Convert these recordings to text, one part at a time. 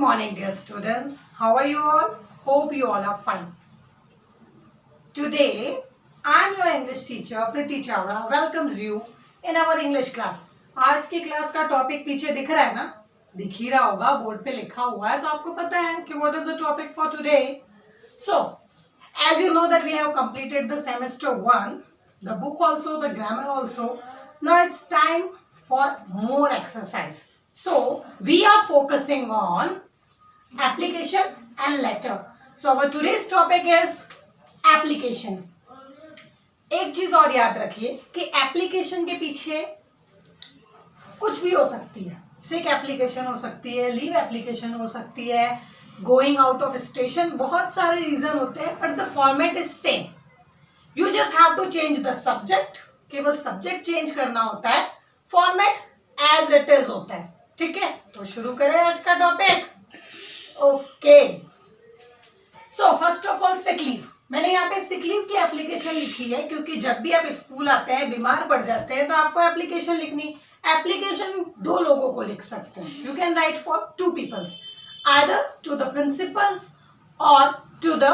morning, dear students. How are you all? Hope you all are fine. Today, I am your English teacher, Priti Chawda, welcomes you in our English class. आज की class का topic पीछे दिख रहा है ना? दिख ही रहा होगा, बोर्ड पे लिखा हुआ है, तो आपको पता है कि what is the topic for today. So, as you know that we have completed the semester 1, the book also, the grammar also. Now it's time for more exercise. So, we are focusing on application and letter. So, our today's topic is application. एक चीज और याद रखिए कि application के पीछे कुछ भी हो सकती है. सिक एप्लीकेशन हो सकती है, लीव एप्लीकेशन हो सकती है, गोइंग आउट ऑफ स्टेशन, बहुत सारे रीजन होते हैं, but the format is same. You just have to change the subject. केवल सब्जेक्ट चेंज करना होता है, फॉर्मेट एज इट इज होता है. ठीक है, तो शुरू करें आज का topic. Okay, so first of all sick leave. मैंने यहाँ पे सिक लीव की एप्लीकेशन लिखी है क्योंकि जब भी आप स्कूल आते हैं, बीमार पड़ जाते हैं, तो आपको एप्लीकेशन लिखनी. एप्लीकेशन दो लोगों को लिख सकते हैं. You can write for 2 peoples, either to the principal और to the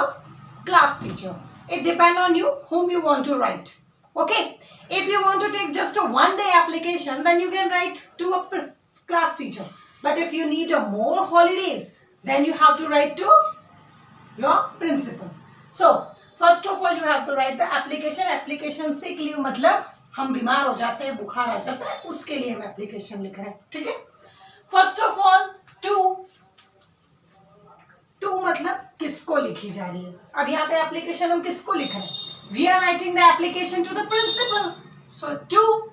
class teacher. It depends on you whom you want to write. Okay, if you want to take just a 1-day application, then you can write to a class teacher. But if you need a more holidays, then you have to write to your principal. So first of all, you have to write the application. Application sick leave मतलब हम बीमार हो जाते हैं, बुखार आ जाता है, उसके लिए हम एप्लीकेशन लिख रहे हैं. ठीक है. फर्स्ट ऑफ ऑल टू मतलब किसको लिखी जा रही है. अब यहाँ पे एप्लीकेशन हम किसको लिख रहे हैं? We are writing the application to the principal. So to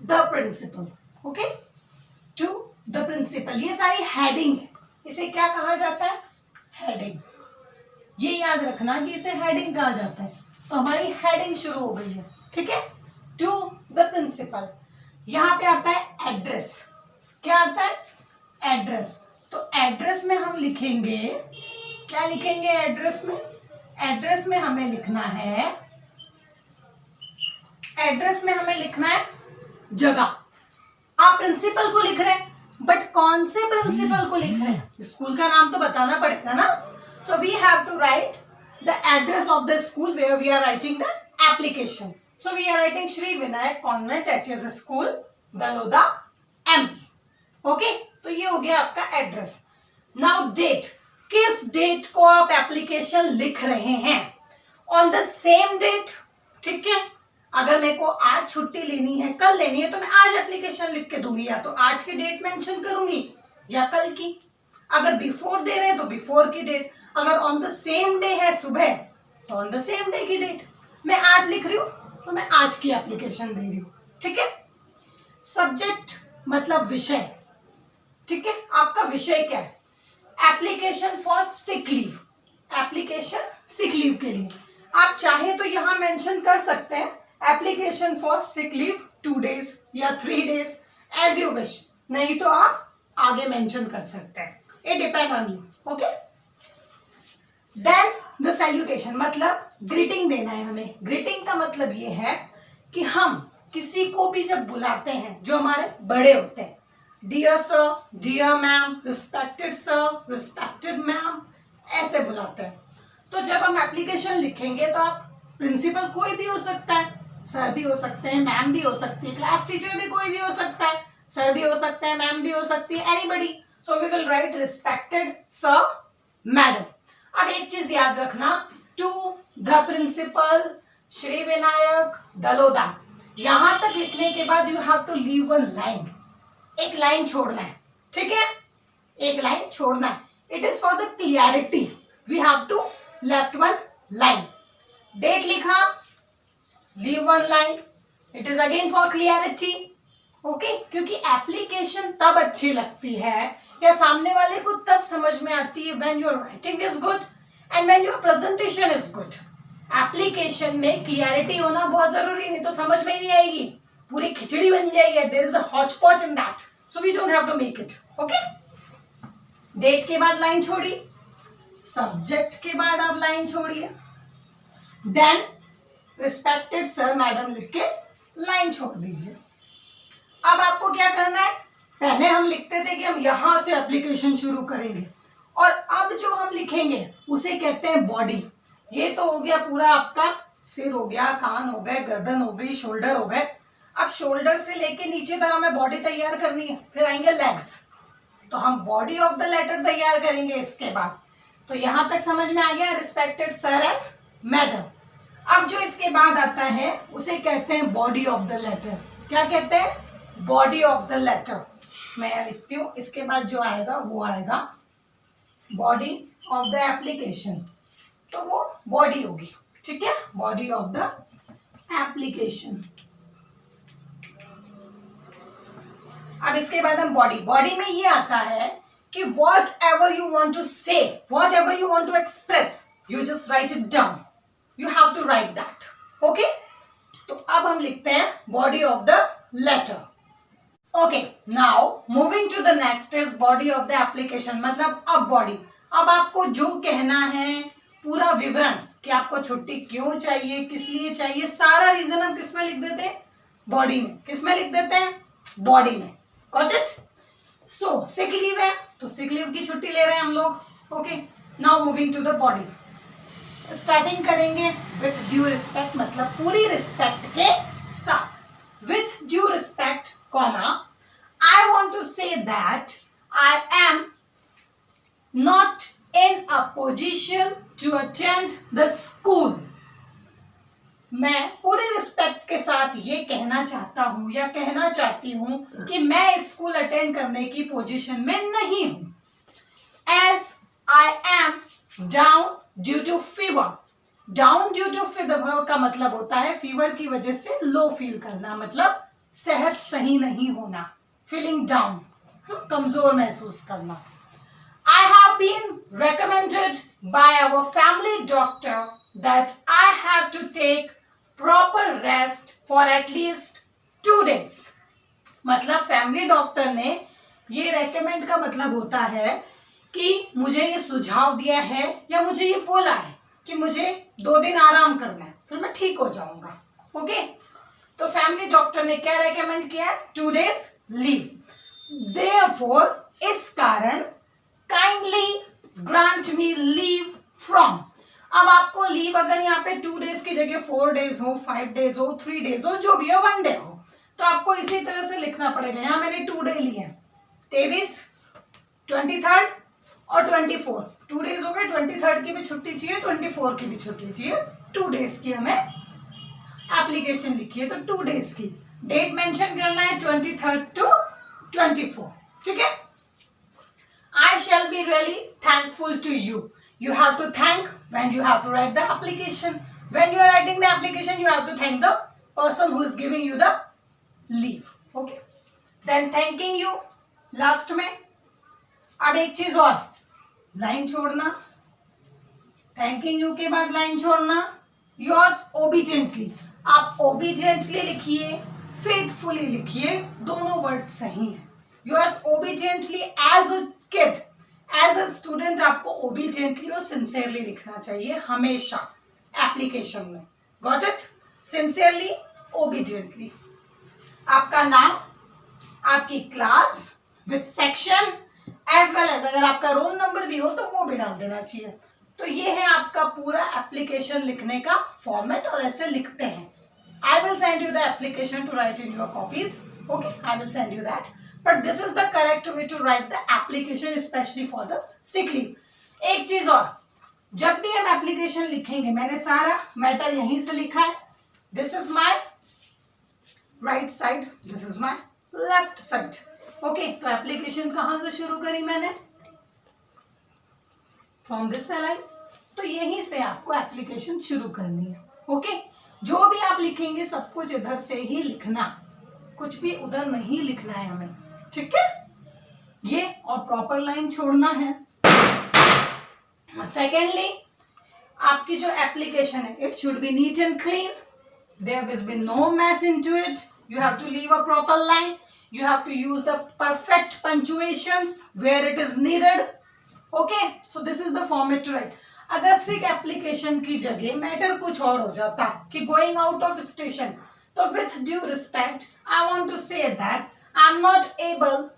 the principal. Okay, to the principal. ये सारी हेडिंग है. इसे क्या कहा जाता है? हेडिंग. ये याद रखना कि इसे हेडिंग कहा जाता है. तो हमारी हेडिंग शुरू हो गई है. ठीक है. To the principal. यहाँ पे आता है एड्रेस. क्या आता है? एड्रेस. तो एड्रेस में हम लिखेंगे, क्या लिखेंगे एड्रेस में? एड्रेस में हमें लिखना है, एड्रेस में हमें लिखना है जगह. आप प्रिंसिपल को लिख रहे हैं, बट कौन से प्रिंसिपल को लिख रहे हैं? स्कूल का नाम तो बताना पड़ेगा ना. So we have to write the address of the school where we are writing the application. So we are writing Shri Vinayak convent HS school, Daloda, MP. Okay, तो ये हो गया आपका एड्रेस. Now date. किस डेट को आप एप्लीकेशन लिख रहे हैं? On the same date. ठीक है. अगर मेरे को आज छुट्टी लेनी है, कल लेनी है, तो मैं आज एप्लीकेशन लिख के दूंगी. या तो आज की डेट मेंशन करूंगी या कल की. अगर बिफोर दे रहे हैं तो बिफोर की डेट. अगर ऑन द सेम डे है सुबह, तो ऑन द सेम डे की डेट. मैं आज लिख रही हूं तो मैं आज की एप्लीकेशन दे रही हूं. ठीक है. सब्जेक्ट मतलब विषय. ठीक है. आपका विषय क्या है? Application for sick leave. Application sick leave के लिए. आप चाहे तो यहां मेंशन कर सकते हैं application for sick leave 2 days या 3 days, एज यू विश. नहीं तो आप आगे मेंशन कर सकते हैं. It depend on you. Okay. Then the salutation मतलब ग्रीटिंग देना है हमें. ग्रीटिंग का मतलब ये है कि हम किसी को भी जब बुलाते हैं जो हमारे बड़े होते हैं, dear sir, dear ma'am, respected sir, respected ma'am, ऐसे बुलाते हैं. तो जब हम एप्लीकेशन लिखेंगे तो आप प्रिंसिपल कोई भी हो सकता है, सर भी हो सकते हैं, मैम भी हो सकती है, क्लास टीचर भी कोई भी हो सकता है, सर भी हो सकते हैं, मैम भी हो सकती है, anybody. So we will write respected sir, madam. अब एक चीज याद रखना, to the principal Shri Vinayak Daloda. यहां तक लिखने के बाद you have to leave one line. एक लाइन छोड़ना है. ठीक है. एक लाइन छोड़ना है. It is for the clarity. We have to left one line. Date लिखा, leave one line. It is again for clarity. Okay. क्योंकि एप्लीकेशन तब अच्छी लगती है या सामने वाले को तब समझ में आती है when your writing is good and when your presentation is good. Application में क्लियरिटी होना बहुत जरूरी, नहीं तो समझ में ही नहीं आएगी, पूरी खिचड़ी बन जाएगी. There is a hotchpotch in that, so we don't have to make it. Okay. Date के बाद लाइन छोड़ी, सब्जेक्ट के बाद आप लाइन छोड़िए, देन रिस्पेक्टेड सर मैडम लिख के लाइन छोड़ दीजिए. अब आपको क्या करना है? पहले हम लिखते थे कि हम यहां से एप्लीकेशन शुरू करेंगे, और अब जो हम लिखेंगे उसे कहते हैं बॉडी। ये तो हो गया पूरा आपका सिर हो गया, कान हो गए, गर्दन हो गई, शोल्डर हो गए। अब शोल्डर से लेके नीचे तक हमें बॉडी तैयार करनी है। फिर आएंगे लेग्स, तो हम बॉडी ऑफ द लेटर तैयार करेंगे इसके बाद। तो यहां तक समझ में आ गया रिस्पेक्टेड सर एंड मैडम। अब जो इसके बाद आता है उसे कहते हैं बॉडी ऑफ द लेटर। क्या कहते हैं? Body of the letter. मैं यहां लिखती हूं, इसके बाद जो आएगा वो आएगा बॉडी ऑफ द एप्लीकेशन, तो वो बॉडी होगी। ठीक है, बॉडी ऑफ द एप्लीकेशन। अब इसके बाद हम बॉडी में ये आता है कि whatever you want to say, whatever you want to express, you just write it down, you have to write that. Okay, तो अब हम लिखते हैं body of the letter. Okay, now moving to the next is body of the application. मतलब अब body, अब आपको जो कहना है पूरा विवरण कि आपको छुट्टी क्यों चाहिए, किस लिए चाहिए, सारा रीजन हम किस में लिख देते हैं? बॉडी में। किस में लिख देते हैं? बॉडी में। Got it? So sick leave है तो सिक लीव की छुट्टी ले रहे हैं हम लोग। Okay, now moving to the body. Starting करेंगे विथ ड्यू रिस्पेक्ट, मतलब पूरी रिस्पेक्ट के साथ। With due respect, comma, I want to say that I am not in a position to attend the school. मैं पूरी रिस्पेक्ट के साथ ये कहना चाहता हूं या कहना चाहती हूं कि मैं स्कूल अटेंड करने की पोजीशन में नहीं हूं। As I am down due to fever. Down due to fever का मतलब होता है फीवर की वजह से लो फील करना, मतलब सेहत सही नहीं होना, फीलिंग डाउन, कमजोर महसूस करना। I have been recommended by our family doctor that I have to take proper rest for at least 2 days. मतलब फैमिली डॉक्टर ने ये रेकमेंड का मतलब होता है कि मुझे ये सुझाव दिया है या मुझे ये बोला है कि मुझे 2 दिन आराम करना है, फिर मैं ठीक हो जाऊंगा। ओके, तो फैमिली डॉक्टर ने क्या रेकमेंड किया है? 2 days लीव। देयरफॉर, इस कारण, kindly grant me leave from. अब आपको लीव अगर यहाँ पे 2 days की जगह 4 days हो, 5 days हो, 3 days हो, जो भी हो, 1 day हो, तो आपको इसी तरह से लिखना पड़ेगा। यहाँ मैंने 2 day लिए हैं, 23, 23 और 24। 2 days हो गए, 23 की भी छुट्टी चाहिए, 24 की भी छुट्टी चाहिए। 2 days की हमें एप्लीकेशन लिखिए, तो 2 days की डेट मेंशन करना है 23 to 24। ठीक है, I shall be really thankful to you. You have to thank when you have to write the application. When you are writing the application, you have to thank the person who is giving you the leave. Okay, then thanking you last में। अब एक चीज और, line छोड़ना, thanking you के बाद line छोड़ना। Yours obediently, आप ओबीडियंटली लिखिए, फेथफुली लिखिए, दोनों वर्ड सही हैं। Yours obediently as a kid, as a student आपको ओबीडियंटली और सिंसियरली लिखना चाहिए हमेशा एप्लीकेशन में। Got it? Sincerely, obediently. आपका नाम, आपकी class with section as well as अगर आपका रोल नंबर भी हो तो वो भी डाल देना चाहिए। तो ये है आपका पूरा एप्लीकेशन लिखने का फॉर्मेट, और ऐसे लिखते हैं। I will send you the application to write in your copies. Okay, I will send you that. But this is the correct way to write the application, especially for the sick leave. एक चीज और, जब भी हम application लिखेंगे, मैंने सारा matter यहीं से लिखा है। This is my right side, this is my left side. Okay, तो एप्लीकेशन कहाँ से शुरू करी मैंने? From this line. तो यहीं से आपको एप्लीकेशन शुरू करनी है। ओके, जो भी आप लिखेंगे सब कुछ इधर से ही लिखना, कुछ भी उधर नहीं लिखना है हमें। ठीक है, ये और प्रॉपर लाइन छोड़ना है। सेकेंडली, आपकी जो एप्लीकेशन है, it should be neat and clean, there will be no mess into it, you have to leave a proper line, you have to use the perfect punctuations where it is needed. Okay, so this is the format to write. अगर sick application की जगह matter कुछ और हो जाता कि going out of station, तो with due respect I want to say that I am not able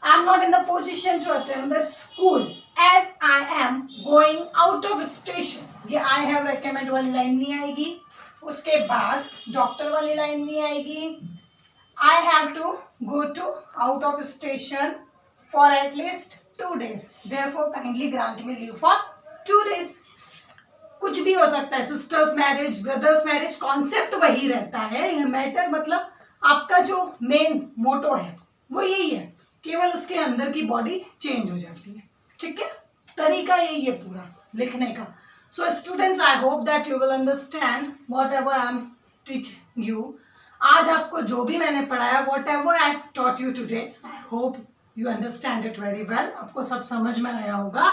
I am not in the position to attend the school as I am going out of station. ये I have recommend वाली line नहीं आएगी, उसके बाद doctor वाली line नहीं आएगी. I have to go to out of station for at least 2 days. Therefore, kindly grant me leave for 2 days. कुछ भी हो सकता है, sisters marriage, brothers marriage, concept वही रहता है. ये मैटर मतलब आपका जो मेन मोटो है वो यही है, केवल उसके अंदर की बॉडी चेंज हो जाती है. ठीक है, तरीका यही है पूरा लिखने का. So students, I hope that you will understand what ever I am teaching you. आज आपको जो भी मैंने पढ़ाया, what ever I taught you today, I hope you understand it very well. आपको सब समझ में आया होगा.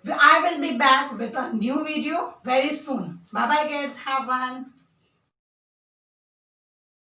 I will be back with a new video very soon. Bye bye kids. Have fun.